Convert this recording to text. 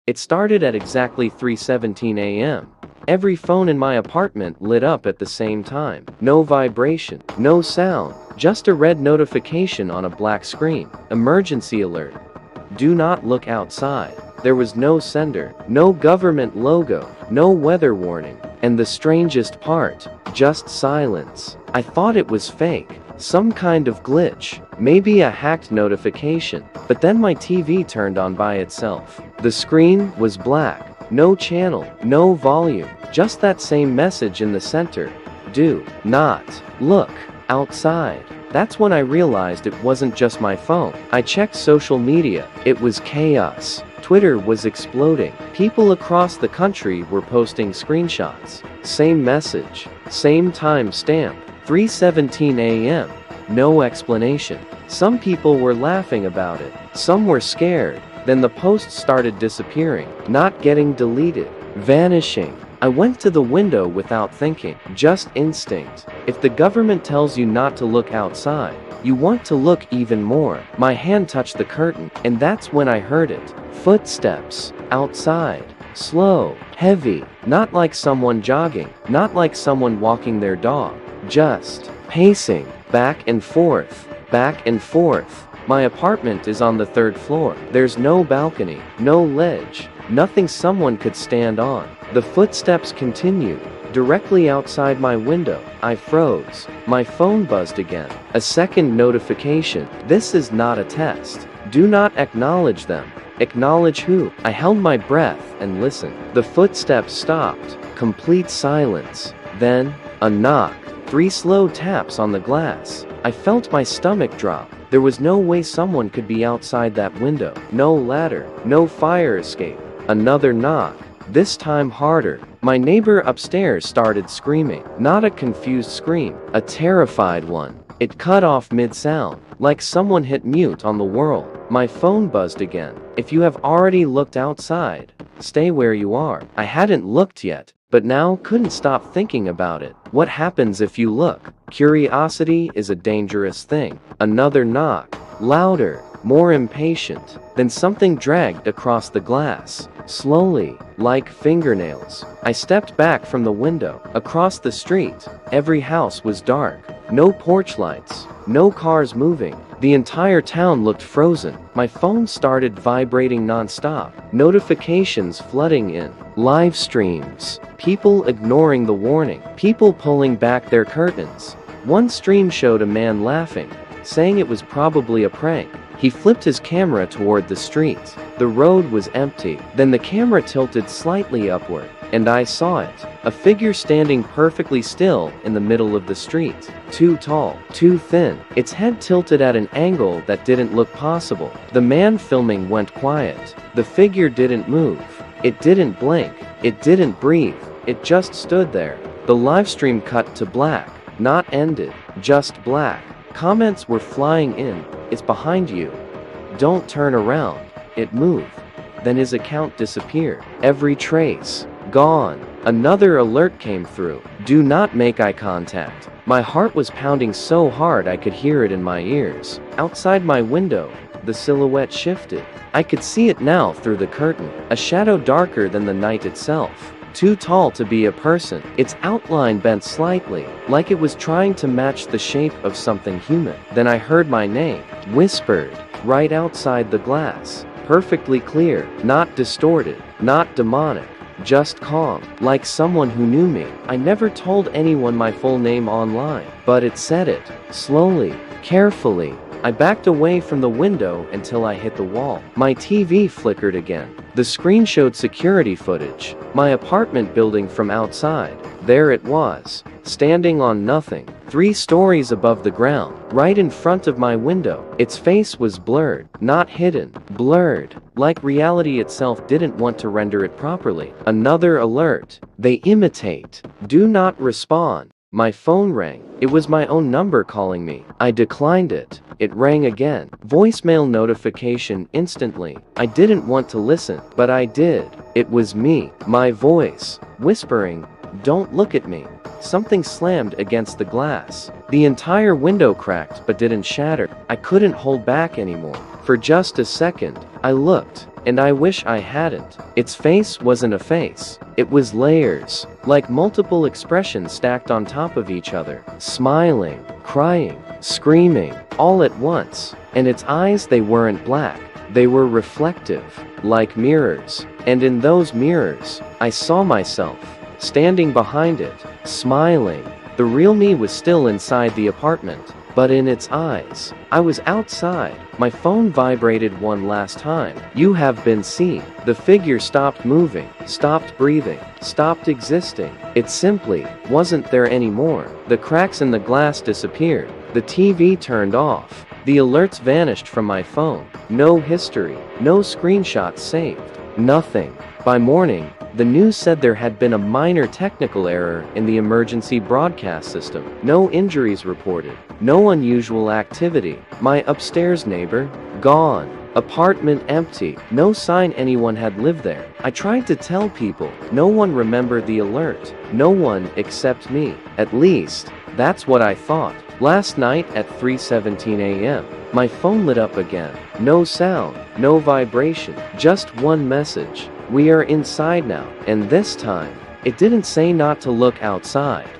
It started at exactly 3:17 a.m. Every phone in my apartment lit up at the same time. No vibration, no sound, just a red notification on a black screen. Emergency alert. Do not look outside. There was no sender, no government logo, no weather warning, and the strangest part, just silence. I thought it was fake, some kind of glitch, maybe a hacked notification, but then my TV turned on by itself. The screen was black, no channel, no volume, just that same message in the center. Do not look outside. That's when I realized it wasn't just my phone. I checked social media. It was chaos. Twitter was exploding. People across the country were posting screenshots. Same message, same time stamp, 3:17 a.m. No explanation. Some people were laughing about it. Some were scared. Then the posts started disappearing, not getting deleted, vanishing. I went to the window without thinking, just instinct. If the government tells you not to look outside, you want to look even more. My hand touched the curtain, and that's when I heard it. Footsteps, outside, slow, heavy, not like someone jogging, not like someone walking their dog, just pacing, back and forth, back and forth. My apartment is on the 3rd floor. There's no balcony, no ledge, nothing someone could stand on. The footsteps continued. Directly outside my window, I froze. My phone buzzed again. A second notification. This is not a test. Do not acknowledge them. Acknowledge who? I held my breath and listened. The footsteps stopped. Complete silence. Then, a knock. 3 slow taps on the glass. I felt my stomach drop. There was no way someone could be outside that window. No ladder, no fire escape. Another knock. This time harder. My neighbor upstairs started screaming. Not a confused scream, a terrified one. It cut off mid-sound, like someone hit mute on the world. My phone buzzed again. If you have already looked outside, stay where you are. I hadn't looked yet, but now couldn't stop thinking about it. What happens if you look? Curiosity is a dangerous thing. Another knock. Louder, more impatient. Then something dragged across the glass. Slowly, like fingernails. I stepped back from the window. Across the street, every house was dark. No porch lights, no cars moving. The entire town looked frozen. My phone started vibrating non-stop. Notifications flooding in. Live streams. People ignoring the warning. People pulling back their curtains. One stream showed a man laughing, saying it was probably a prank. He flipped his camera toward the street. The road was empty. Then the camera tilted slightly upward, and I saw it. A figure standing perfectly still in the middle of the street. Too tall, too thin. Its head tilted at an angle that didn't look possible. The man filming went quiet. The figure didn't move. It didn't blink. It didn't breathe. It just stood there. The livestream cut to black. Not ended, just black. Comments were flying in. It's behind you. Don't turn around. It moved. Then his account disappeared. Every trace. Gone. Another alert came through. Do not make eye contact. My heart was pounding so hard I could hear it in my ears. Outside my window, the silhouette shifted. I could see it now through the curtain. A shadow darker than the night itself. Too tall to be a person. Its outline bent slightly, like it was trying to match the shape of something human. Then I heard my name, whispered, right outside the glass. Perfectly clear, not distorted, not demonic, just calm, like someone who knew me. I never told anyone my full name online, but it said it, slowly, carefully. I backed away from the window until I hit the wall. My TV flickered again. The screen showed security footage. My apartment building from outside. There it was, standing on nothing, 3 stories above the ground, right in front of my window. Its face was blurred, not hidden, blurred, like reality itself didn't want to render it properly. Another alert. They imitate. Do not respond. My phone rang. It was my own number calling me. I declined it. It rang again. Voicemail notification instantly. I didn't want to listen, but I did. It was me. My voice. Whispering, "Don't look at me." Something slammed against the glass. The entire window cracked but didn't shatter. I couldn't hold back anymore. For just a second, I looked. and I wish I hadn't. Its face wasn't a face. It was layers, like multiple expressions stacked on top of each other. Smiling, crying, screaming, all at once. And its eyes, they weren't black. They were reflective, like mirrors. And in those mirrors, I saw myself, standing behind it, smiling. The real me was still inside the apartment, but in its eyes, I was outside. My phone vibrated one last time. You have been seen. The figure stopped moving, stopped breathing, stopped existing. It simply wasn't there anymore. The cracks in the glass disappeared. The TV turned off. The alerts vanished from my phone. No history, no screenshots saved, nothing. By morning, the news said there had been a minor technical error in the emergency broadcast system. No injuries reported, no unusual activity. My upstairs neighbor, gone. Apartment empty, no sign anyone had lived there. I tried to tell people, no one remembered the alert. No one except me. At least, that's what I thought. Last night at 3:17 a.m., my phone lit up again. No sound, no vibration, just one message. We are inside now. And this time, it didn't say not to look outside.